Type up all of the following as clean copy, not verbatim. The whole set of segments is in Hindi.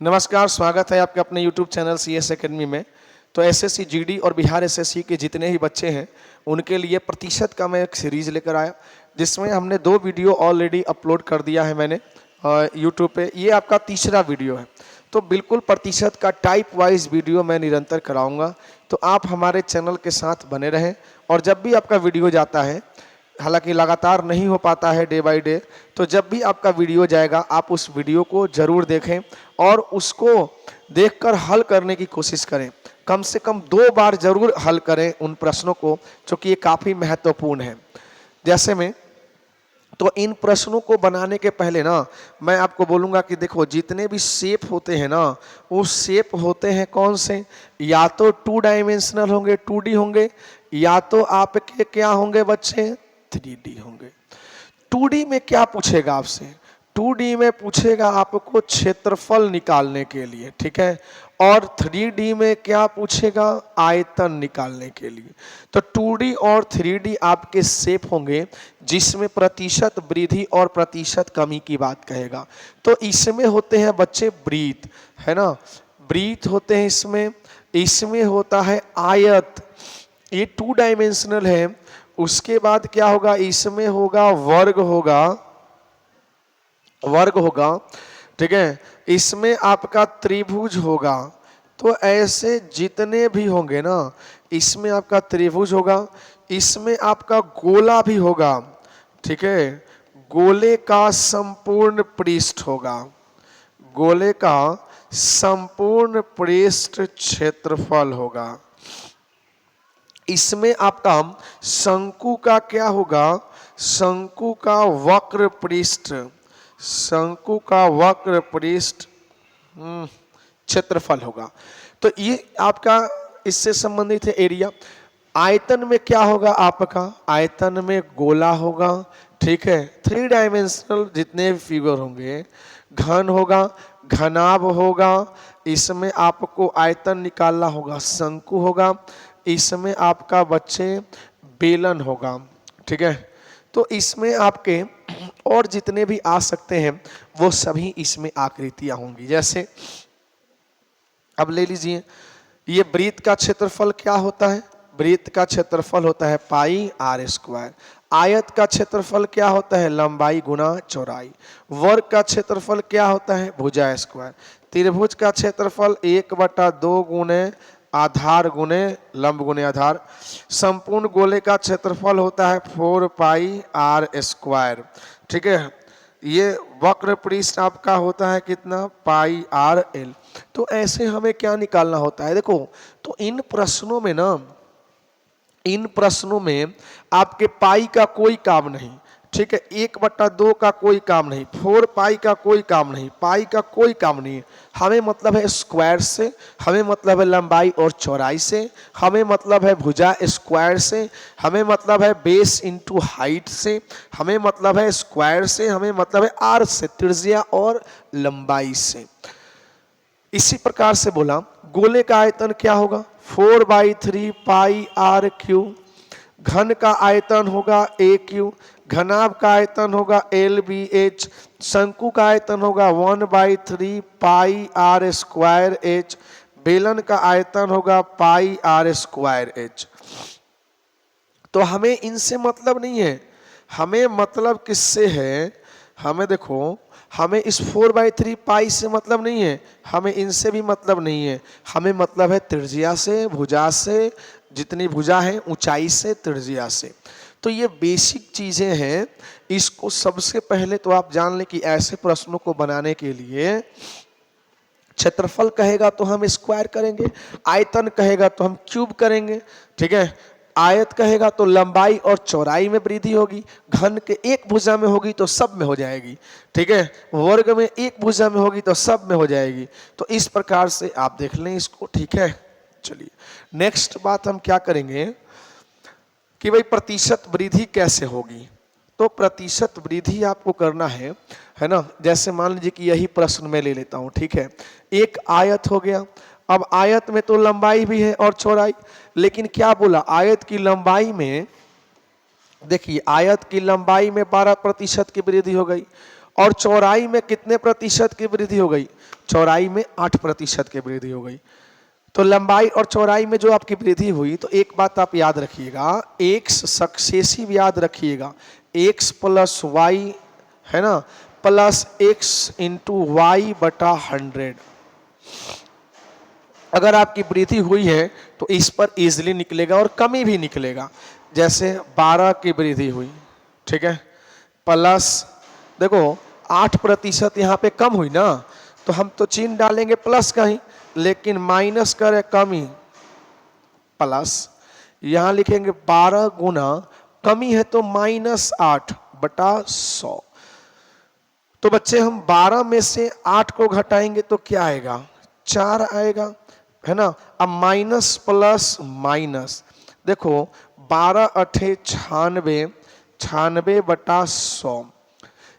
नमस्कार, स्वागत है आपके अपने YouTube चैनल CS एकेडमी में। तो एसएससी जीडी और बिहार एसएससी के जितने ही बच्चे हैं उनके लिए प्रतिशत का मैं एक सीरीज़ लेकर आया, जिसमें हमने 2 वीडियो ऑलरेडी अपलोड कर दिया है मैंने YouTube पे। ये आपका तीसरा वीडियो है। तो बिल्कुल प्रतिशत का टाइप वाइज वीडियो मैं निरंतर कराऊंगा, तो आप हमारे चैनल के साथ बने रहें। और जब भी आपका वीडियो जाता है, हालांकि लगातार नहीं हो पाता है डे बाय डे, तो जब भी आपका वीडियो जाएगा आप उस वीडियो को ज़रूर देखें और उसको देखकर हल करने की कोशिश करें। कम से कम 2 बार ज़रूर हल करें उन प्रश्नों को, क्योंकि ये काफ़ी महत्वपूर्ण है। जैसे में तो इन प्रश्नों को बनाने के पहले ना मैं आपको बोलूँगा कि देखो, जितने भी शेप होते हैं ना, वो शेप होते हैं कौन से, या तो 2 डायमेंशनल होंगे, 2D होंगे, या तो आपके क्या होंगे बच्चे, 3D होंगे। 2D में क्या पूछेगा आपसे, 2D में पूछेगा आपको क्षेत्रफल निकालने के लिए, ठीक है। और 3D में क्या पूछेगा, आयतन निकालने के लिए। तो 2D और 3D आपके शेप होंगे जिसमें प्रतिशत वृद्धि और प्रतिशत कमी की बात कहेगा। तो इसमें होते हैं बच्चे वृत्त, है ना, वृत्त होते हैं इसमें। इसमें होता है आयत, ये 2 डायमेंशनल है। उसके बाद क्या होगा, इसमें होगा वर्ग होगा, वर्ग होगा, ठीक है। इसमें आपका त्रिभुज होगा। तो ऐसे जितने भी होंगे ना, इसमें आपका त्रिभुज होगा, इसमें आपका गोला भी होगा, ठीक है। गोले का संपूर्ण पृष्ठ होगा, गोले का संपूर्ण पृष्ठ क्षेत्रफल होगा। इसमें आपका शंकु का क्या होगा, शंकु का वक्र पृष्ठ, शंकु का वक्र पृष्ठ क्षेत्रफल होगा। तो ये आपका इससे संबंधित है एरिया। आयतन में क्या होगा आपका, आयतन में गोला होगा, ठीक है। 3 डायमेंशनल जितने भी फिगर होंगे, घन होगा, घनाभ होगा, इसमें आपको आयतन निकालना होगा, शंकु होगा, इसमें आपका बच्चे बेलन होगा, ठीक है। तो इसमें आपके और जितने भी आ सकते हैं वो सभी इसमें आकृतियां होंगी। जैसे अब ले लीजिए, ये वृत्त का क्षेत्रफल क्या होता है, वृत्त का क्षेत्रफल होता है पाई r स्क्वायर। आयत का क्षेत्रफल क्या होता है, लंबाई गुना चौड़ाई। वर्ग का क्षेत्रफल क्या होता है, भुजा स्क्वायर। त्रिभुज का क्षेत्रफल 1/2 गुने आधार गुने लंब गुने आधार। संपूर्ण गोले का क्षेत्रफल होता है 4 पाई r स्क्वायर, ठीक है। ये वक्र पृष्ठ आपका होता है कितना, पाई r l। तो ऐसे हमें क्या निकालना होता है, देखो, तो इन प्रश्नों में ना, इन प्रश्नों में आपके पाई का कोई काम नहीं, ठीक है। 1/2 का कोई काम नहीं, 4 पाई का कोई काम नहीं, पाई का कोई काम नहीं। हमें मतलब है स्क्वायर से, हमें मतलब है लंबाई और चौड़ाई से, हमें मतलब है भुजा स्क्वायर से, हमें मतलब है बेस इंटू हाइट से, हमें मतलब है स्क्वायर से, हमें मतलब है आर से, त्रिज्या और लंबाई से। इसी प्रकार से बोला, गोले का आयतन क्या होगा, 4/3 पाई r क्यू। घन का आयतन होगा a क्यू, घनाभ का आयतन होगा LBH, शंकु का आयतन होगा 1/3 पाई r स्क्वायर h, बेलन का आयतन होगा पाई r स्क्वायर h। तो हमें इनसे मतलब नहीं है, हमें मतलब किससे है, हमें देखो, हमें इस 4/3 पाई से मतलब नहीं है, हमें इनसे भी मतलब नहीं है, हमें मतलब है त्रिज्या से, भुजा से, जितनी भुजा है ऊंचाई से, त्रिज्या से। तो ये बेसिक चीजें हैं। इसको सबसे पहले तो आप जान लें कि ऐसे प्रश्नों को बनाने के लिए क्षेत्रफल कहेगा तो हम स्क्वायर करेंगे, आयतन कहेगा तो हम क्यूब करेंगे, ठीक है। आयत कहेगा तो लंबाई और चौड़ाई में वृद्धि होगी, घन के एक भुजा में होगी तो सब में हो जाएगी, ठीक है। वर्ग में एक भुजा में होगी तो सब में हो जाएगी। तो इस प्रकार से आप देख लें इसको, ठीक है। चलिए नेक्स्ट बात हम क्या करेंगे कि भाई प्रतिशत वृद्धि कैसे होगी। तो प्रतिशत वृद्धि आपको करना है ना। जैसे मान लीजिए कि यही प्रश्न मैं ले लेता हूँ, ठीक है। एक आयत हो गया, अब आयत में तो लंबाई भी है और चौड़ाई, लेकिन क्या बोला, आयत की लंबाई में, देखिए आयत की लंबाई में 12% की वृद्धि हो गई और चौड़ाई में कितने प्रतिशत की वृद्धि हो गई? चौड़ाई में 8% की वृद्धि हो गई। तो लंबाई और चौड़ाई में जो आपकी वृद्धि हुई, तो एक बात आप याद रखिएगा, एक्स सक्सेसिव याद रखिएगा, एक्स प्लस वाई है ना, प्लस एक्स इंटू वाई बटा 100। अगर आपकी वृद्धि हुई है तो इस पर इजीली निकलेगा और कमी भी निकलेगा। जैसे 12 की वृद्धि हुई, ठीक है, प्लस देखो 8% यहाँ पे कम हुई ना, तो हम तो चिन्ह डालेंगे प्लस का ही, लेकिन माइनस करें कमी, प्लस यहाँ लिखेंगे 12 गुना कमी है तो -8 बटा 100। तो बच्चे हम 12 में से 8 को घटाएंगे तो क्या आएगा? 4 आएगा, है ना। अब माइनस प्लस माइनस, देखो 12 अठे 96, 96 बटा 100,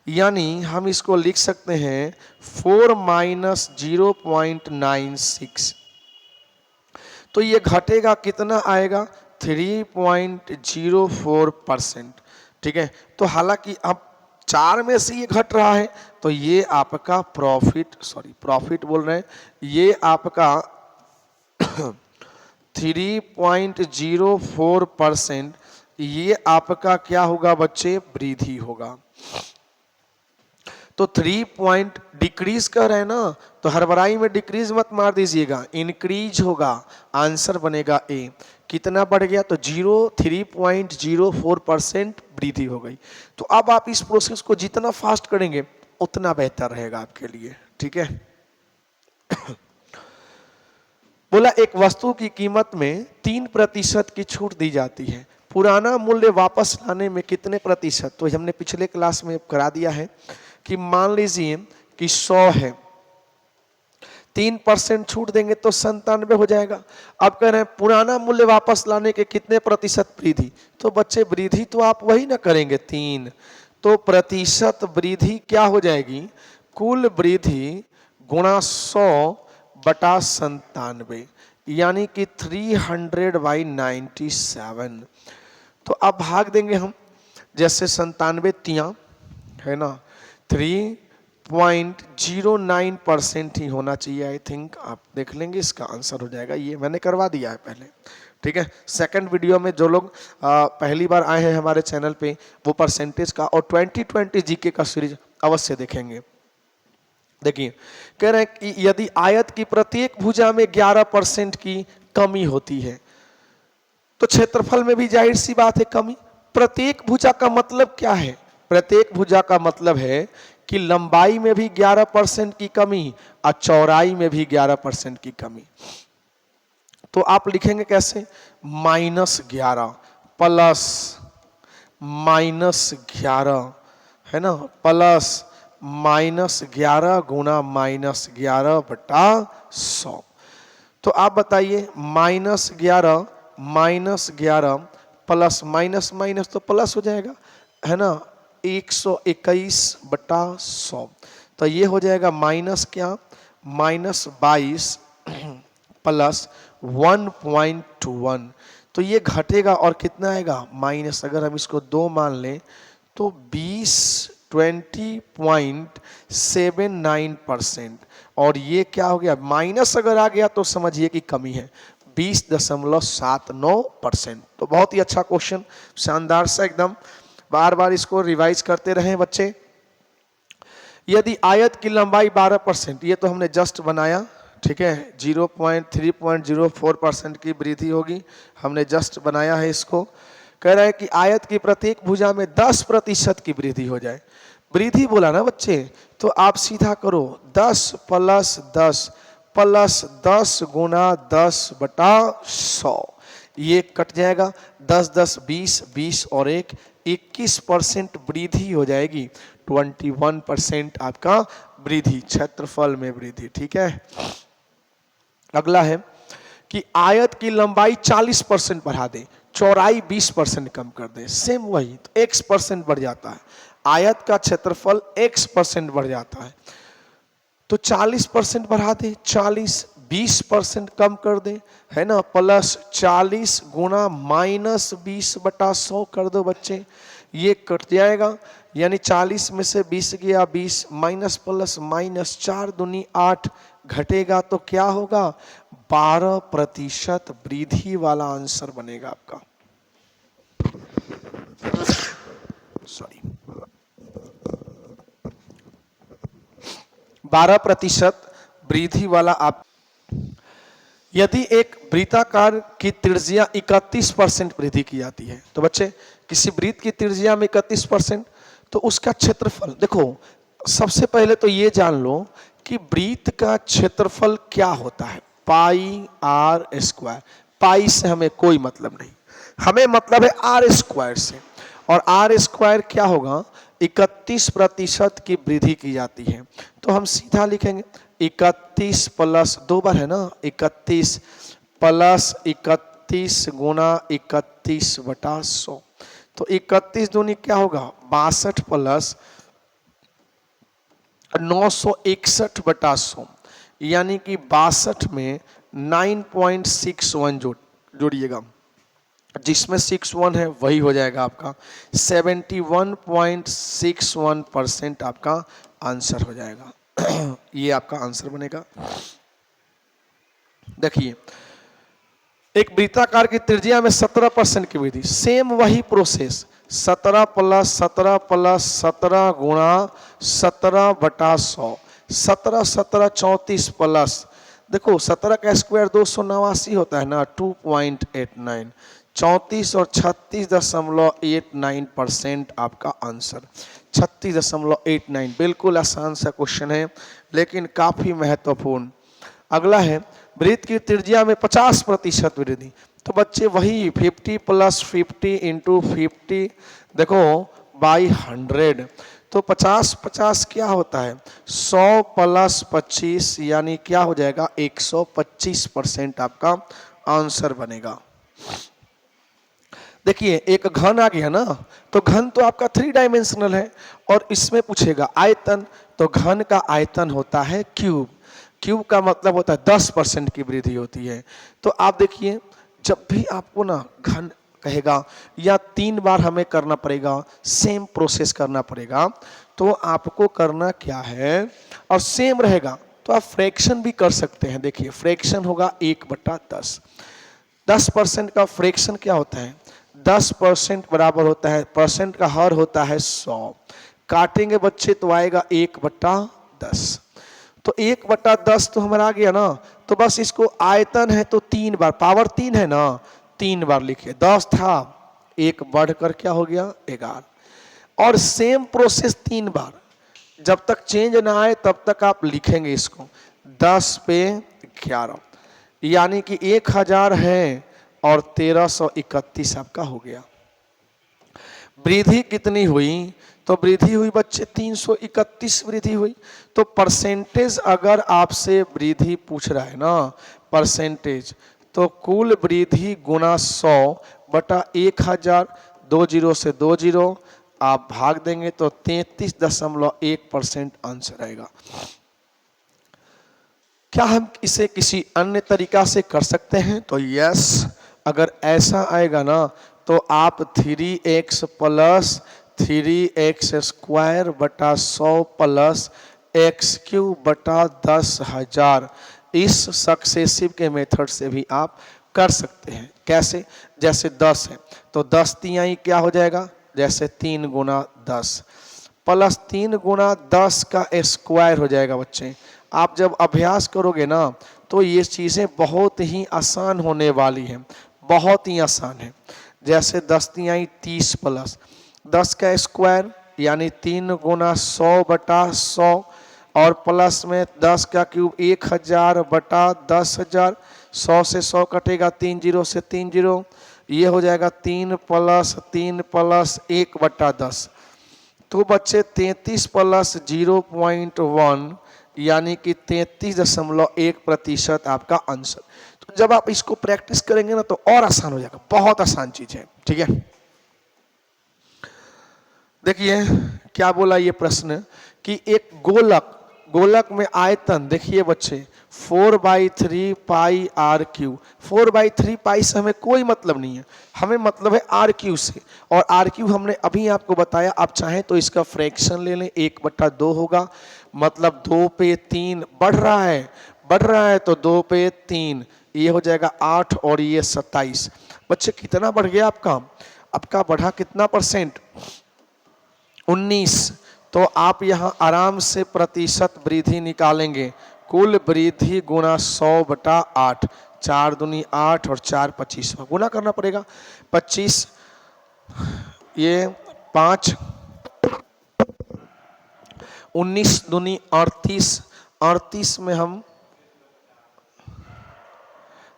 यानी हम इसको लिख सकते हैं 4 माइनस 0.96। तो ये घटेगा, कितना आएगा? 3.04%, ठीक है। तो हालांकि अब 4 में से ये घट रहा है, तो ये आपका प्रॉफिट बोल रहे हैं, ये आपका 3.04%, ये आपका क्या होगा बच्चे? वृद्धि होगा। तो 3 पॉइंट डिक्रीज कर रहे हैं ना, तो हरबराई में डिक्रीज मत मार दीजिएगा, इंक्रीज होगा, आंसर बनेगा ए। कितना बढ़ गया? तो 3.04% वृद्धि हो गई। तो अब आप इस प्रोसेस को जितना फास्ट करेंगे उतना बेहतर रहेगा आपके लिए, ठीक है। बोला एक वस्तु की कीमत में 3% की छूट दी जाती है, पुराना मूल्य वापस लाने में कितने प्रतिशत? तो हमने पिछले क्लास में करा दिया है कि मान लीजिए कि 100 है, 3% छूट देंगे तो 97 हो जाएगा। अब कह रहे हैं पुराना मूल्य वापस लाने के कितने प्रतिशत वृद्धि? तो बच्चे वृद्धि तो आप वही ना करेंगे 3, तो प्रतिशत वृद्धि क्या हो जाएगी? कुल वृद्धि गुणा 100 बटा 97, यानी कि 300/97। तो अब भाग देंगे हम, जैसे 97 तिया है ना, 3.09% ही होना चाहिए, आई थिंक। आप देख लेंगे, इसका आंसर हो जाएगा, ये मैंने करवा दिया है पहले, ठीक है। सेकंड वीडियो में जो लोग पहली बार आए हैं हमारे चैनल पे, वो परसेंटेज का और 2020 जीके का सीरीज अवश्य देखेंगे। देखिए कह रहे हैं कि यदि आयत की प्रत्येक भुजा में 11% की कमी होती है, तो क्षेत्रफल में भी जाहिर सी बात है कमी। प्रत्येक भुजा का मतलब क्या है? प्रत्येक भुजा का मतलब है कि लंबाई में भी 11% की कमी और चौड़ाई में भी 11% की कमी। तो आप लिखेंगे कैसे? -11 प्लस -11 है ना, प्लस -11 गुना -11 बटा 100। तो आप बताइए, -11 -11 प्लस माइनस माइनस तो प्लस हो जाएगा, है ना, 121 बटा 100। तो ये हो जाएगा माइनस क्या? -22 प्लस 1.1। तो ये घटेगा और कितना आएगा? माइनस, अगर हम इसको 2 मान लें तो 20.79%। और ये क्या हो गया? माइनस अगर आ गया तो समझिए कि कमी है, 20.79%। तो बहुत ही अच्छा क्वेश्चन, शानदार सा एकदम, बार बार इसको रिवाइज करते रहें बच्चे। यदि आयत की लंबाई 12%, ये तो हमने जस्ट बनाया, ठीक है, 3.04% की वृद्धि होगी, हमने जस्ट बनाया है इसको। कह रहा है कि आयत की प्रत्येक भुजा में 10% की वृद्धि हो जाए। वृद्धि बोला ना बच्चे, तो आप सीधा करो 10 प्लस 10 प्लस 10 गुना 10 बटा 100, ये कट जाएगा, 10 10 20 20 और 1 21% वृद्धि हो जाएगी, 21% आपका वृद्धि, क्षेत्रफल में वृद्धि, ठीक है। अगला है कि आयत की लंबाई 40% बढ़ा दे, चौड़ाई 20% कम कर दे, सेम वही, तो x% बढ़ जाता है, आयत का क्षेत्रफल x% बढ़ जाता है, तो 40% बढ़ा दे, 40 20% कम कर दे, है ना, प्लस 40 गुना -20 बटा 100 कर दो बच्चे, ये कट जाएगा, यानी 40 में से 20 गया 20, माइनस प्लस माइनस 4 दूनी 8 घटेगा तो क्या होगा, 12% वृद्धि वाला आंसर बनेगा आपका। सॉरी, 12% वृद्धि वाला आप। यदि एक वृत्ताकार की त्रिज्या 31% वृद्धि की जाती है, तो बच्चे किसी वृत्त की त्रिज्या में 31%, तो उसका क्षेत्रफल देखो, सबसे पहले तो ये जान लो कि वृत्त का क्षेत्रफल क्या होता है, पाई आर स्क्वायर। पाई से हमें कोई मतलब नहीं, हमें मतलब है आर स्क्वायर से, और आर स्क्वायर क्या होगा, 31% की वृद्धि की जाती है। तो हम सीधा लिखेंगे 31 प्लस 2 बार है ना, 31 प्लस 31 गुना 31/100, तो 31 दूनी क्या होगा 62 प्लस 961/100, यानी कि 62 में 9.61 जोड़िएगा, जिसमें 61 है वही हो जाएगा आपका 71.61% आपका आंसर हो जाएगा। ये आपका आंसर बनेगा। देखिए, एक वृत्ताकार की त्रिज्या में 17% की वृद्धि, सेम वही प्रोसेस, 17 प्लस 17 प्लस 17 गुणा 17/100, 17 17 34 प्लस, देखो 17 का स्क्वायर 289 होता है ना, 2.89, 34 और 36.89% आपका आंसर, 36.89। बिल्कुल आसान सा क्वेश्चन है, लेकिन काफी महत्वपूर्ण। अगला है वृत्त की त्रिज्या में 50% वृद्धि, तो बच्चे वही 50 प्लस 50 इंटू 50, देखो बाई 100, तो 50 क्या होता है 100 प्लस 25, यानी क्या हो जाएगा 125% आपका आंसर बनेगा। देखिए, एक घन आ गया ना, तो घन तो आपका 3 डायमेंशनल है, और इसमें पूछेगा आयतन, तो घन का आयतन होता है क्यूब, क्यूब का मतलब होता है 10% की वृद्धि होती है। तो आप देखिए, जब भी आपको ना घन कहेगा या 3 बार हमें करना पड़ेगा, सेम प्रोसेस करना पड़ेगा, तो आपको करना क्या है, और सेम रहेगा तो आप फ्रैक्शन भी कर सकते हैं। देखिए, फ्रैक्शन होगा 1/10, 10% का फ्रैक्शन क्या होता है, 10% बराबर होता है, परसेंट का हर होता है 100, काटेंगे बच्चे तो आएगा 1/10, तो 1/10 तो हमारा आ गया ना, तो बस इसको आयतन है तो 3 बार, पावर 3 है ना, 3 बार लिखे, 10 था, 1 बढ़कर क्या हो गया 11, और सेम प्रोसेस 3 बार, जब तक चेंज ना आए तब तक आप लिखेंगे इसको, 10 पे 11, यानी कि 1000 है और 1331 आपका हो गया। वृद्धि कितनी हुई, तो वृद्धि हुई बच्चे 331 वृद्धि हुई। तो परसेंटेज अगर आपसे वृद्धि पूछ रहा है ना, परसेंटेज, तो कुल वृद्धि गुना 100/1000, 2 जीरो से 2 जीरो आप भाग देंगे तो 33.1% आंसर आएगा। क्या हम इसे किसी अन्य तरीका से कर सकते हैं, तो यस, अगर ऐसा आएगा ना, तो आप 3x plus 3x² plus x³/10,000 इस सक्सेसिव के मेथड से भी आप कर सकते हैं। कैसे, जैसे 10 है तो 10 तिहाई क्या हो जाएगा, जैसे 3 गुना 10 प्लस 3 गुना 10 का स्क्वायर हो जाएगा। बच्चे, आप जब अभ्यास करोगे ना, तो ये चीज़ें बहुत ही आसान होने वाली हैं, बहुत ही आसान है। जैसे 10 तिहाई 30 प्लस 10 का स्क्वायर, यानी 3 गुना 100/100, और प्लस में 10 का क्यूब 1000/10,000, 100 से 100 कटेगा, 3 जीरो से 3 जीरो, ये हो जाएगा 3 प्लस 3 प्लस 1/10, तो बच्चे 33 प्लस 0.1, यानी कि 33.1% आपका आंसर। तो जब आप इसको प्रैक्टिस करेंगे ना, तो और आसान हो जाएगा, बहुत आसान चीज है। ठीक है, देखिए क्या बोला ये प्रश्न, कि एक गोलक में आयतन, देखिए बच्चे 4/3 पाई आर क्यू। 4/3 पाई से हमें कोई मतलब नहीं है, हमें मतलब है आर क्यू से। और आर क्यू हमने अभी आपको बताया, आप चाहें तो इसका फ्रैक्शन ले लें, 1/2 होगा, मतलब 2 पे 3 बढ़ रहा है, बढ़ रहा है तो 2 पे 3, ये हो जाएगा 8 और ये 27। बच्चे कितना बढ़ गया आपका, आपका बढ़ा कितना परसेंट, 19। तो आप यहाँ आराम से प्रतिशत वृद्धि निकालेंगे, कुल वृद्धि गुना 100/8, 4 दूनी 8 और 4 25, गुना करना पड़ेगा 25, ये 5, 19 दूनी 38, 38 में हम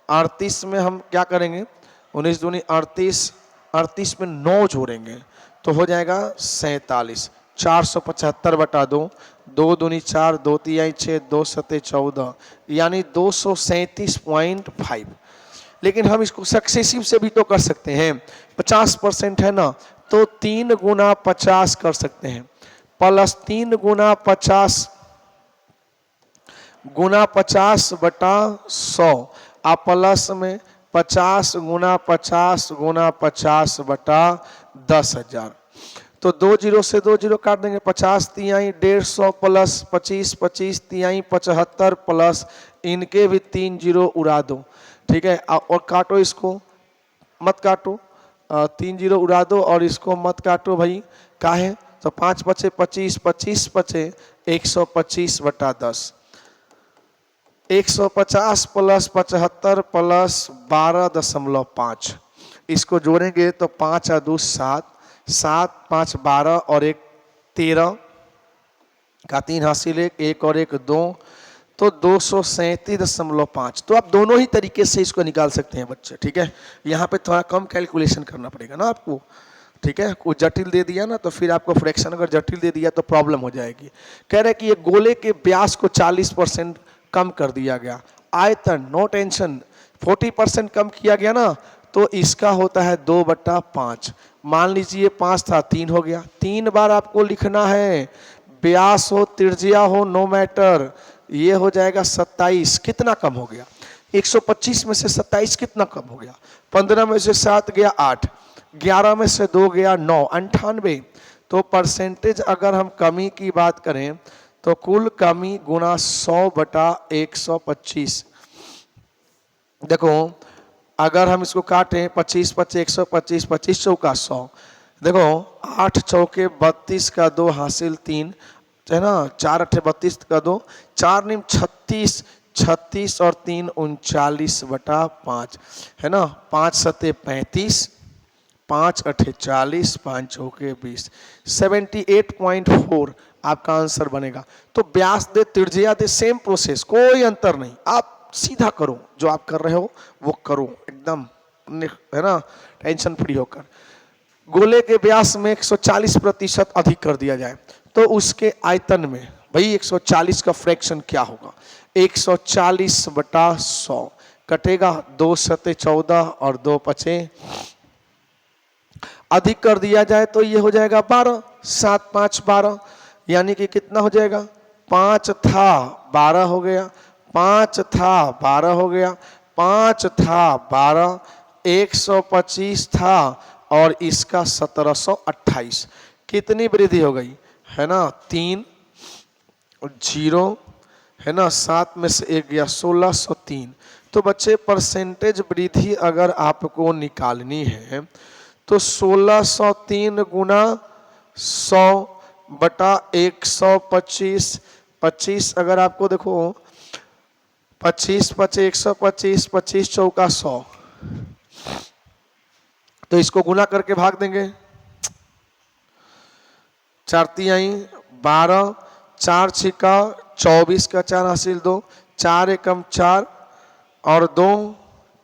38 में हम क्या करेंगे, 19 दूनी 38, 38 में 9 जोड़ेंगे तो हो जाएगा 47, 475/2, 2 दूनी 4, 2 तिहाई 6, 2 सते 14, यानी 237.5। लेकिन हम इसको सक्सेसिव से भी तो कर सकते हैं, 50% है ना, तो 3 गुना 50 कर सकते हैं, प्लस 3 गुना 50 गुना 50/100, आप प्लस में 50 गुना 50 गुना 50/10,000, तो 2 जीरो से 2 जीरो काट देंगे, 50 तिहाई 150 प्लस 25, 25 तिहाई 75 प्लस इनके भी 3 जीरो उड़ा दो, ठीक है, और काटो इसको, मत काटो, 3 जीरो उड़ा दो और इसको मत काटो भाई, काहे, तो 5 बचे 25, 25 बचे 125/10, 150 प्लस 75 प्लस 12.5, इसको जोड़ेंगे तो 5 और 2 7, 7 5 12 और 1 13 का 3 हासिल 1 और 1 2, तो 237.5। तो आप दोनों ही तरीके से इसको निकाल सकते हैं बच्चे, ठीक है। यहाँ पे थोड़ा कम कैलकुलेशन करना पड़ेगा ना आपको, ठीक है, कुछ जटिल दे दिया ना तो फिर आपको फ्रैक्शन अगर जटिल दे दिया तो प्रॉब्लम हो जाएगी। कह रहे कि ये गोले के व्यास को 40% कम कर दिया गया, आयतन नो टेंशन 40% कम किया गया ना, तो इसका होता है 2/5। मान लीजिए 5 था, 3 हो गया, 3 बार आपको लिखना है, व्यास हो त्रिज्या हो नो मैटर, ये हो जाएगा 27। कितना कम हो गया, 125 में से 27 कितना कम हो गया, 15 में से 7 गया 8, 11 में से 2 गया 9, 98। तो परसेंटेज अगर हम कमी की बात करें तो कुल कमी गुना 100/125। देखो अगर हम इसको काटें 25 25 125, 25 चौका 100, देखो 8 चौके 32 का 2 हासिल 3 है ना, 4 अठे 32 का 2, 4 निम 36, 36 और 3 39/5 है ना, 5 सते 35, 5 अठे 40, 5 चौके 20, 78.4 आपका आंसर बनेगा। तो व्यास दे त्रिज्या दे, सेम प्रोसेस, कोई अंतर नहीं, आप सीधा करो, जो आप कर रहे हो वो करो एकदम, है ना, टेंशन फ्री होकर। गोले के व्यास में 140% अधिक कर दिया जाए तो उसके आयतन में भाई 140 का फ्रैक्शन क्या होगा, 140/100 कटेगा, 2 सते 14 और 2 पचे, अधिक कर दिया जाए तो ये हो जाएगा 12, 7 5 12, यानी कि कितना हो जाएगा, 5 था 12 हो गया, 5 था 12 हो गया, 5 था 12, 125 था और इसका 1728, कितनी वृद्धि हो गई है ना, 3 0 है ना, 7 में से 1 गया 1603। तो बच्चे परसेंटेज वृद्धि अगर आपको निकालनी है तो 1603 गुना 100/125, 25 अगर आपको देखो 25 पचे 125, 25 चौका 100, तो इसको गुना करके भाग देंगे, 4 तिहाई 12, 4 छिका 24 का 4 हासिल 2, 4 एकम 4 और 2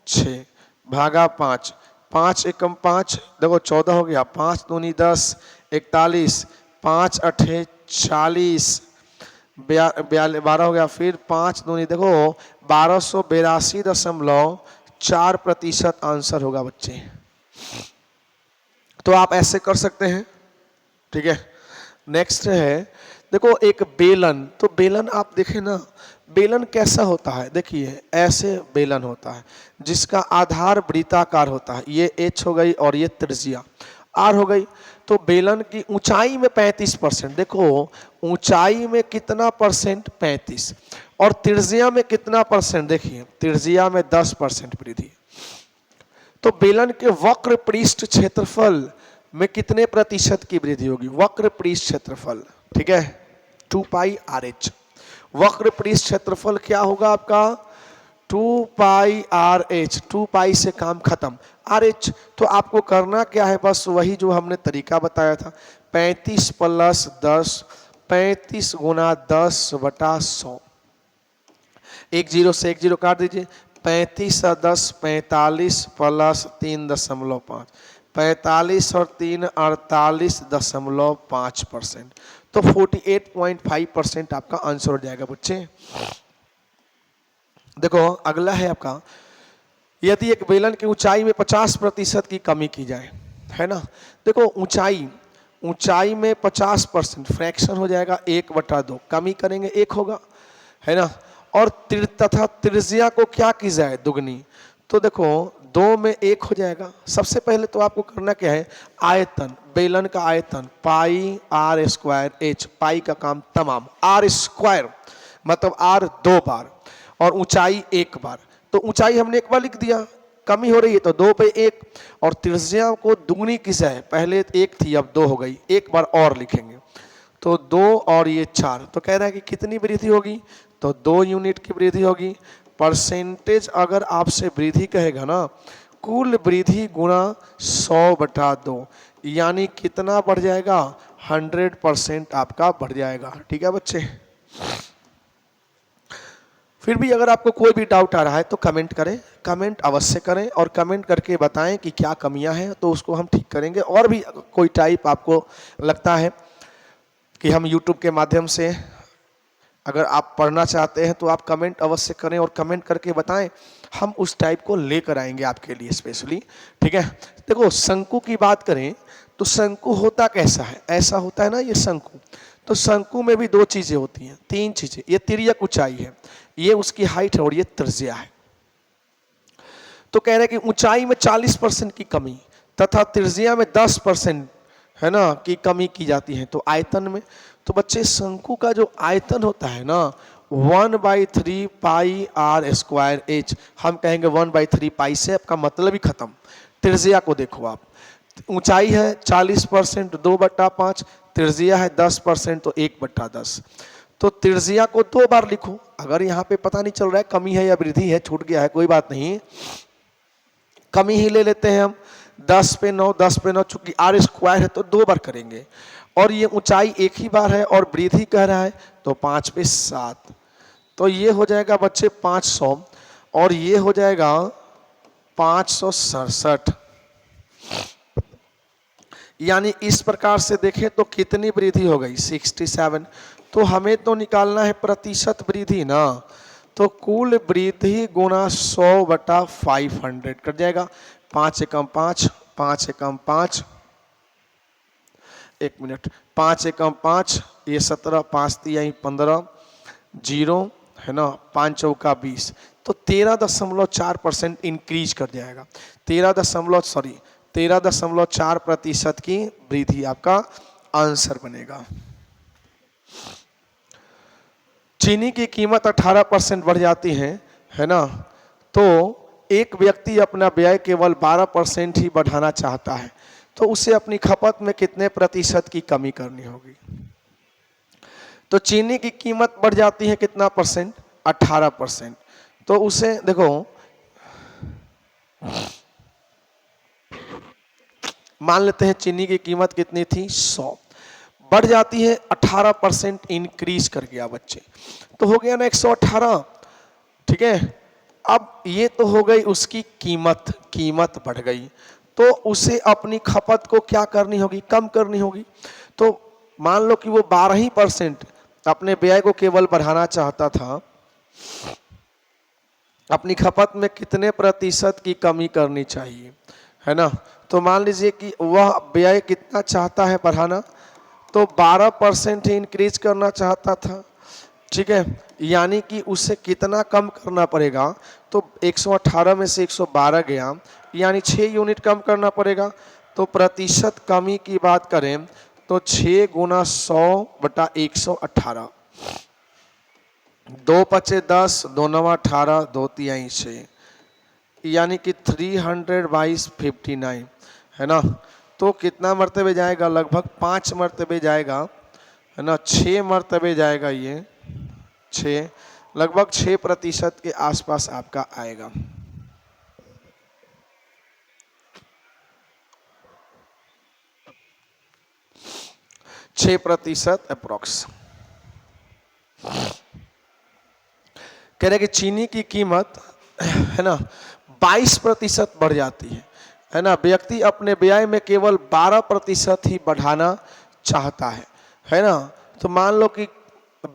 6 भागा 5, 5 एकम 5, देखो 14 हो गया, 5 दूनी 10, 41, 5 अठे 40, 12 हो गया, फिर 5 दूनी देखो 1282.4% आंसर होगा बच्चे। तो आप ऐसे कर सकते हैं, ठीक है। नेक्स्ट है देखो एक बेलन, तो बेलन आप देखें ना, बेलन कैसा होता है, देखिए ऐसे बेलन होता है जिसका आधार वृत्ताकार होता है, ये एच हो गई और ये त्रिज्या आर हो गई। तो बेलन की ऊंचाई में 35%, देखो ऊंचाई में कितना परसेंट 35, और त्रिज्या में कितना परसेंट, देखिए त्रिज्या में 10% वृद्धि। तो बेलन के वक्र पृष्ठ क्षेत्रफल में कितने प्रतिशत की वृद्धि होगी, वक्र पृष्ठ क्षेत्रफल, ठीक है 2 पाई आर एच। वक्र पृष्ठ क्षेत्रफल क्या होगा आपका 2 पाई आर एच, 2 पाई से काम खत्म, आर एच। तो आपको करना क्या है, बस वही जो हमने तरीका बताया था, 35 प्लस 10, 35 गुना 10/100, एक जीरो से एक जीरो काट दीजिए, 35 और 10 45 प्लस 3.5, 45 और 3 48.5%, तो 48.5% आपका आंसर हो जाएगा बच्चे। देखो अगला है आपका, यदि एक बेलन की ऊंचाई में 50% की कमी की जाए, है ना, देखो ऊंचाई में 50% फ्रैक्शन हो जाएगा 1/2, कमी करेंगे 1 होगा, है ना, और तथा त्रिज्या को क्या की जाए दुगनी, तो देखो 2 में 1 हो जाएगा। सबसे पहले तो आपको करना क्या है, आयतन, बेलन का आयतन पाई आर स्क्वायर एच, पाई का काम तमाम, आर स्क्वायर मतलब आर 2 बार और ऊंचाई 1 बार, तो ऊंचाई हमने 1 बार लिख दिया, कमी हो रही है तो 2 पे 1, और त्रिज्या को दुगनी की जाए, पहले 1 थी अब 2 हो गई, 1 बार और लिखेंगे, तो 2 और ये 4, तो कह रहा है कि कितनी वृद्धि होगी, तो 2 यूनिट की वृद्धि होगी। परसेंटेज अगर आपसे वृद्धि कहेगा ना, कुल वृद्धि गुणा 100/2, यानी कितना बढ़ जाएगा, 100% आपका बढ़ जाएगा, ठीक है बच्चे। फिर भी अगर आपको कोई भी डाउट आ रहा है तो कमेंट करें, कमेंट अवश्य करें, और कमेंट करके बताएं कि क्या कमियां हैं, तो उसको हम ठीक करेंगे। और भी कोई टाइप आपको लगता है कि हम YouTube के माध्यम से अगर आप पढ़ना चाहते हैं तो आप कमेंट अवश्य करें और कमेंट करके बताएं, हम उस टाइप को लेकर आएंगे आपके लिए स्पेशली, ठीक है। देखो शंकु की बात करें तो शंकु होता कैसा है, ऐसा होता है ना ये शंकु, तो शंकु में भी 2 चीजें होती हैं, 3 चीजें, ये तिर्यक ऊंचाई है, ये उसकी हाइट है और ये त्रिज्या है। तो कह रहे हैं कि ऊंचाई में 40% की कमी तथा त्रिज्या में 10% है ना की कमी की जाती है। तो आयतन में, तो बच्चे शंकु का जो आयतन होता है ना 1/3 पाई आर स्क्वायर एच, हम कहेंगे 1/3 पाई से आपका मतलब ही खत्म। त्रिज्या को देखो आप, ऊंचाई है 40%, 2/5, त्रिज्या है 10% तो 1/10, तो त्रिज्या को 2 बार लिखो। अगर यहाँ पे पता नहीं चल रहा है कमी है या वृद्धि है, छूट गया है, कोई बात नहीं, कमी ही ले लेते हैं हम, 10 पे 9, 10 पे 9, चूंकि आर स्क्वायर है तो 2 बार करेंगे, और ये ऊंचाई 1 ही बार है और वृद्धि कह रहा है तो 5 पे 7, तो ये हो जाएगा बच्चे 500, और ये हो जाएगा 567, यानी इस प्रकार से देखें तो कितनी वृद्धि हो गई 67। तो हमें तो निकालना है प्रतिशत वृद्धि ना, तो कुल वृद्धि गुणा 100/500 कट जाएगा, 5 एकम 5, 5 एकम 5, 1 मिनट, 5 एकम 5, ये 17, 5 तिहाई 15, 0 है ना, 5 चौका 20, तो 13.4% इंक्रीज कर जाएगा, 13.4% की वृद्धि आपका आंसर बनेगा। चीनी की कीमत 18% बढ़ जाती है ना, तो एक व्यक्ति अपना व्यय केवल 12% ही बढ़ाना चाहता है, तो उसे अपनी खपत में कितने प्रतिशत की कमी करनी होगी। तो चीनी की कीमत बढ़ जाती है कितना परसेंट, 18%, तो उसे देखो मान लेते हैं चीनी की कीमत कितनी थी 100, बढ़ जाती है 18% इंक्रीज कर गया बच्चे, तो हो गया ना 118, ठीक है। अब ये तो हो गई उसकी कीमत बढ़ गई, तो उसे अपनी खपत को क्या करनी होगी, कम करनी होगी। तो मान लो कि वो 12% अपने व्यय को केवल बढ़ाना चाहता था, अपनी खपत में कितने प्रतिशत की कमी करनी चाहिए, है ना। तो मान लीजिए कि वह व्यय कितना चाहता है बढ़ाना, तो 12% ही इंक्रीज करना चाहता था, ठीक है, यानी कि उससे कितना कम करना पड़ेगा, तो 118 में से 112 गया, यानी 6 यूनिट कम करना पड़ेगा। तो प्रतिशत कमी की बात करें तो 6 गुना 100/118, 2 पचे 10, 2 नवा 18, 2 तिहाई 6, यानी कि 300/59 है ना। तो कितना मरतबे जाएगा, लगभग 5 मरतबे जाएगा है ना, 6 मरतबे जाएगा, ये 6, लगभग 6% के आसपास आपका आएगा। छह प्रतिशत अप्रोक्स। कह रहे कि चीनी की कीमत है ना 22% बढ़ जाती है ना। व्यक्ति अपने व्यय में केवल 12% ही बढ़ाना चाहता है ना। तो मान लो कि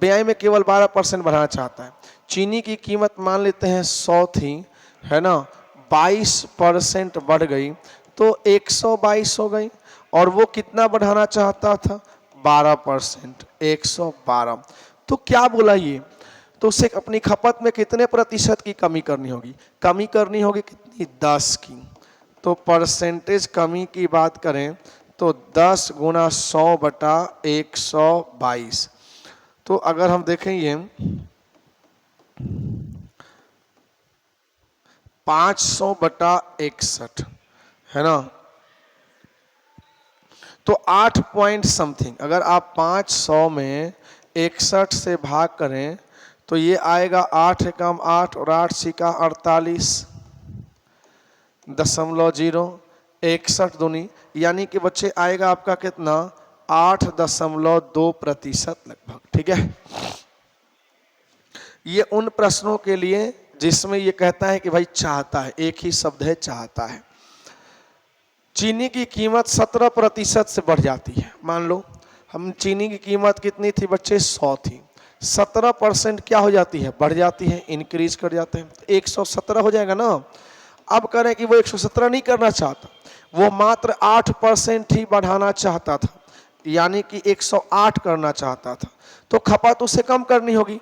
व्यय में केवल 12% बढ़ाना चाहता है। चीनी की कीमत मान लेते हैं 100 थी, है ना, 22% बढ़ गई तो 122 हो गई, और वो कितना बढ़ाना चाहता था, 12%, 112। तो क्या बोला ये, तो उसे अपनी खपत में कितने प्रतिशत की कमी करनी होगी, कमी करनी होगी कितनी, 10 की। तो परसेंटेज कमी की बात करें तो 10 गुना 100/122। तो अगर हम देखेंगे 500/61 है ना, तो 8 पॉइंट समथिंग। अगर आप 500 में 61 से भाग करें तो ये आएगा 8 एकम 8 और 8 सिक्का 48.061 दूनी, यानी कि बच्चे आएगा आपका कितना, 8.2% लगभग। ठीक है, ये उन प्रश्नों के लिए जिसमें ये कहता है कि भाई चाहता है, एक ही शब्द है चाहता है। चीनी की कीमत 17% से बढ़ जाती है। मान लो हम चीनी की कीमत कितनी थी बच्चे, 100 थी, 17% क्या हो जाती है, बढ़ जाती है, इंक्रीज कर जाते हैं, 117 हो जाएगा ना। अब करें कि वो 117 नहीं करना चाहता, वो मात्र 8% ही बढ़ाना चाहता था, यानी कि 108 करना चाहता था। तो खपत उसे कम करनी होगी,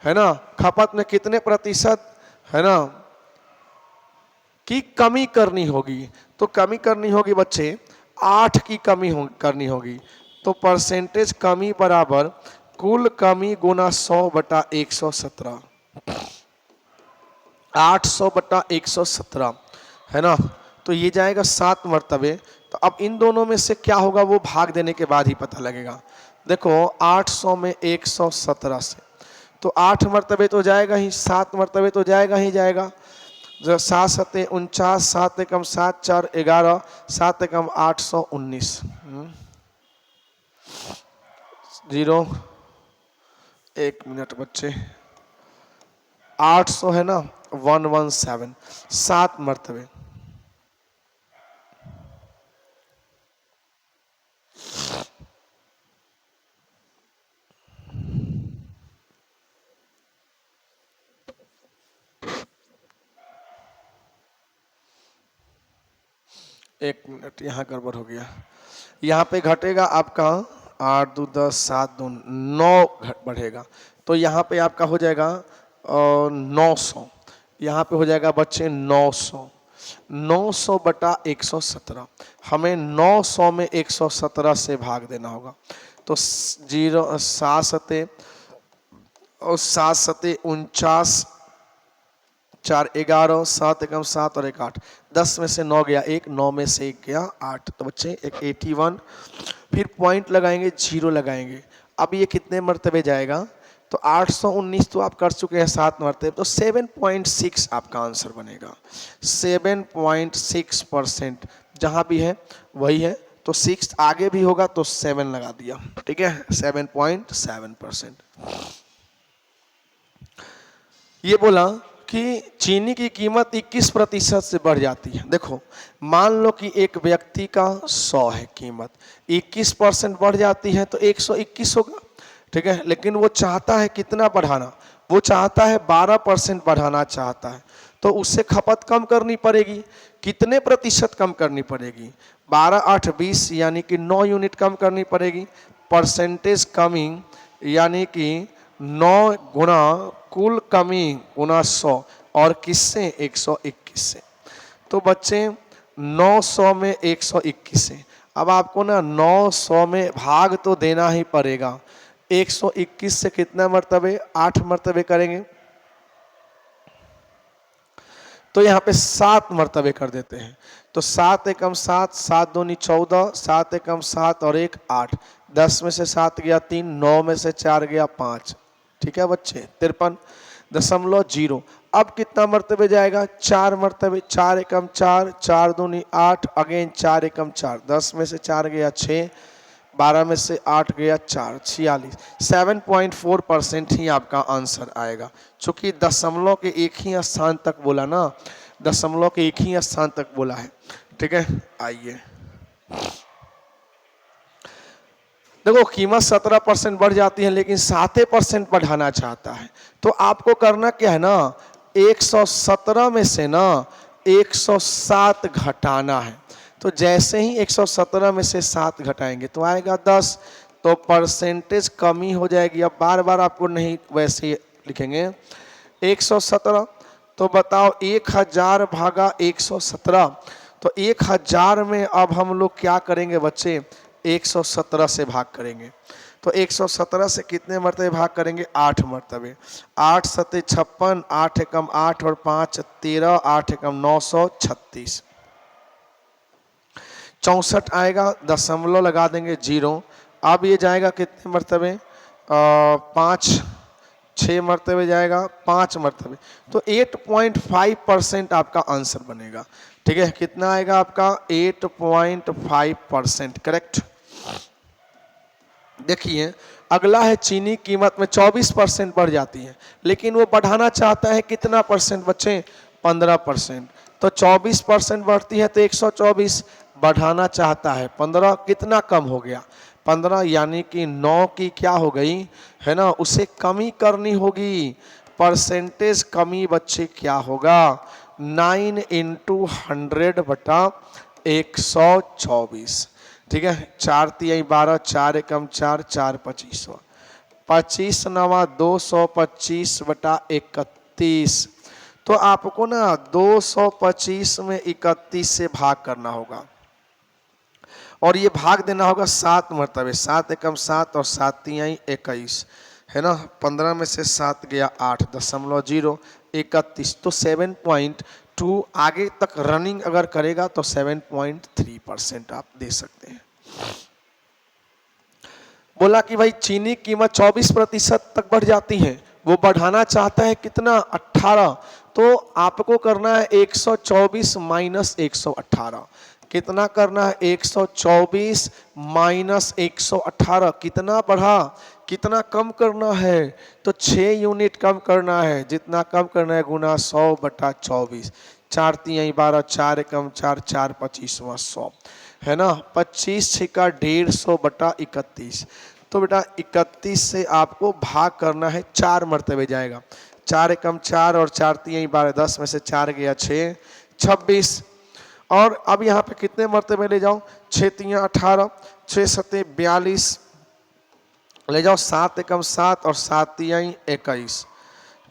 है ना। खपत में कितने प्रतिशत, है ना, की कमी करनी होगी। तो कमी करनी होगी बच्चे 8 की कमी करनी होगी। तो परसेंटेज कमी बराबर कुल कमी गुना 100/117, 800/117 है ना। तो ये जाएगा 7 मरतबे। तो अब इन दोनों में से क्या होगा वो भाग देने के बाद ही पता लगेगा। देखो 800 में 117 से तो 8 मरतबे तो जाएगा ही, 7 मरतबे तो जाएगा ही जाएगा। 7 सते 49, 7 एकम 7 4 11, 7 एकम 819, 0 1 मिनट बच्चे, 800 है ना 117, 7 मरतबे। एक मिनट, यहाँ गड़बड़ हो गया। यहाँ पे घटेगा आपका 8 2 10 7 2 9 बढ़ेगा। तो यहाँ पे आपका हो जाएगा 900, यहाँ पे हो जाएगा बच्चे 900, 900/117। हमें 900 में 117 से भाग देना होगा। तो 0 7 सते और 7 सते 49, 4 11, 7 एकम 7 और 1 8, 10 में से 9 गया 1, 9 में से 1 गया 8। तो बच्चे एक 81, फिर पॉइंट लगाएंगे, 0 लगाएंगे। अब ये कितने मरतबे जाएगा, तो 819 तो आप कर चुके हैं 7 मरतबे, तो 7.6 आपका आंसर बनेगा। 7.6% जहाँ भी है वही है, तो 6 आगे भी होगा तो 7 लगा दिया। ठीक है, 7.7%। ये बोला कि चीनी की कीमत 21% से बढ़ जाती है। देखो मान लो कि एक व्यक्ति का 100 है कीमत, 21% बढ़ जाती है तो 121 होगा। ठीक है, लेकिन वो चाहता है कितना बढ़ाना, वो चाहता है 12% बढ़ाना चाहता है। तो उससे खपत कम करनी पड़ेगी, कितने प्रतिशत कम करनी पड़ेगी, 12 8 20, यानी कि 9 यूनिट कम करनी पड़ेगी। परसेंटेज कमी यानी कि 9 गुना कुल कमी गुना 100 और किससे 121 से। तो बच्चे 900 में 121 से, अब आपको ना 900 में भाग तो देना ही पड़ेगा। 121 से कितना मर्तबे 8 मर्तबे करेंगे तो यहाँ पे 7 मर्तबे कर देते हैं। तो 7 एकम 7, 7 दूनी 14, 7 एकम 7 और 1 8, 10 में से 7 गया 3, 9 में से 4 गया 5, ठीक है बच्चे 53.0। अब कितना मर्तबे जाएगा 4 मर्तबे, 4 एकम 4, 4 दूनी 8, अगेन 4 एकम 4, 10 में से 4 गया 6, 12 में से 8 गया 4, 46। 7.4% ही आपका आंसर आएगा। चूंकि दशमलव के एक ही स्थान तक बोला ना, दशमलव के एक ही स्थान तक बोला है, ठीक है। आइए देखो कीमत 17% बढ़ जाती है लेकिन 7% बढ़ाना चाहता है, तो आपको करना क्या है ना, 117 में से ना 107 घटाना है। तो जैसे ही 117 में से 7 घटाएंगे तो आएगा 10, तो परसेंटेज कमी हो जाएगी। अब बार बार आपको नहीं वैसे लिखेंगे 117, तो बताओ 1000 भागा 117, तो 1000 में अब हम लोग क्या करेंगे बच्चे 117 से भाग करेंगे। तो 117 से कितने मरतबे भाग करेंगे 8 मरतबे, 8 सत्ते 56, 8 एकम 8 और 5 13, 8 एकम 936, 64 आएगा, दशमलव लगा देंगे 0। अब ये जाएगा कितने मरतबे 5, 6 मरतबे जाएगा 5 मरतबे, तो 8.5% आपका आंसर बनेगा, ठीक है। कितना आएगा आपका 8.5%, करेक्ट। देखिए अगला है चीनी कीमत में 24% बढ़ जाती है लेकिन वो बढ़ाना चाहता है कितना परसेंट बच्चे 15%। तो 24% बढ़ती है तो 124, बढ़ाना चाहता है 15, कितना कम हो गया 15, यानी कि 9 की क्या हो गई है ना, उसे कमी करनी होगी। परसेंटेज कमी बच्चे क्या होगा 9 × 100 बटा 124, ठीक है। 4 तिहाई 12, 4 एकम 4, 4 25, 25 नवा 225 बटा 31। तो आपको ना 225 में 31 से भाग करना होगा और ये भाग देना होगा 7 मरतबे, 7 एकम 7 और 7 तिहाई 21, है ना। 15 में से 7 गया 8, 0.0 31, तो 7.2 आगे तक रनिंग अगर करेगा तो 7.3% आप दे सकते हैं। बोला कि भाई चीनी कीमत 24% तक बढ़ जाती है, वो बढ़ाना चाहता है कितना 18, तो आपको करना है 124 माइनस 118, कितना करना है 124 माइनस 118, कितना बढ़ा कितना कम करना है तो 6 यूनिट कम करना है, जितना कम करना है गुना 100 बटा 24, 4 तिहाई 12, 4 एकम 4, 4 25 100, है ना। 25 छिका 150 बटा 31, तो बेटा 31 से आपको भाग करना है 4 मरतबे जाएगा, 4 एकम 4 और 4 तिहाई 12, 10 में से 4 गया 6, 26। और अब यहाँ पे कितने मरतबे ले जाओ 6 तिहाई 18, 6 सत्ते 42 ले जाओ, 7 एकम 7 और 7 तिहाई 21,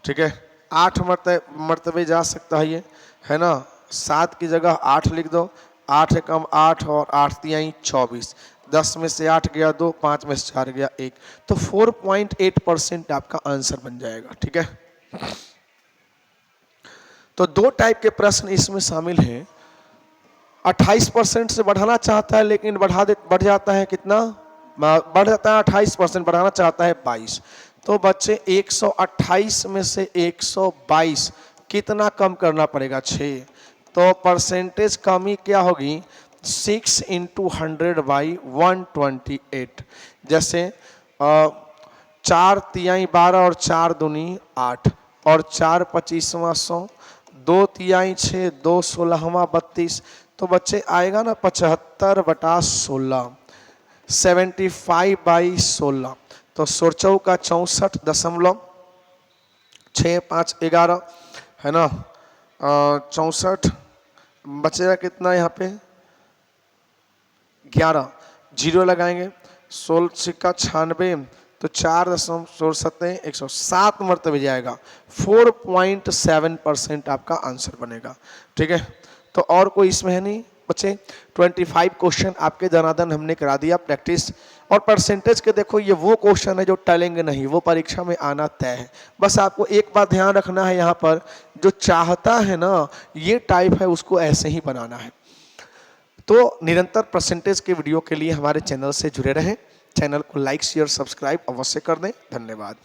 ठीक है। 8 मरतबे जा सकता है ये, है ना। 7 की जगह 8 लिख दो, 8 एकम 8 और 8 तिहाई 24, 10 में से 8 गया 2, 5 में से 4 गया 1, तो 4.8% आपका आंसर बन जाएगा, ठीक है। तो 2 टाइप के प्रश्न इसमें शामिल हैं। 28% से बढ़ाना चाहता है लेकिन बढ़ जाता है कितना, बढ़ जाता है 28%, बढ़ाना चाहता है 22, तो बच्चे 128 में से 122 कितना कम करना पड़ेगा 6, तो परसेंटेज कमी क्या होगी 6 × 100/128। जैसे 4 तिहाई 12 और 4 दूनी 8 और 4 25वां 100, 2 तिहाई 6, 2 16वां 32, तो बच्चे आएगा ना 75 बटा 16, 75/16, तो 16 का 64.6511, है ना। 64 बचेगा कितना यहाँ पे 11, 0 लगाएंगे, 16 का 96, तो 4.7 107 मरतबे जाएगा, 4.7% आपका आंसर बनेगा। ठीक है, तो और कोई इसमें है नहीं बच्चे। 25 क्वेश्चन आपके दनादन हमने करा दिया प्रैक्टिस। और परसेंटेज के देखो, ये वो क्वेश्चन है जो टलेंगे नहीं, वो परीक्षा में आना तय है। बस आपको एक बात ध्यान रखना है, यहाँ पर जो चाहता है ना ये टाइप है उसको ऐसे ही बनाना है। तो निरंतर परसेंटेज के वीडियो के लिए हमारे चैनल से जुड़े रहें। चैनल को लाइक शेयर सब्सक्राइब अवश्य कर दें। धन्यवाद।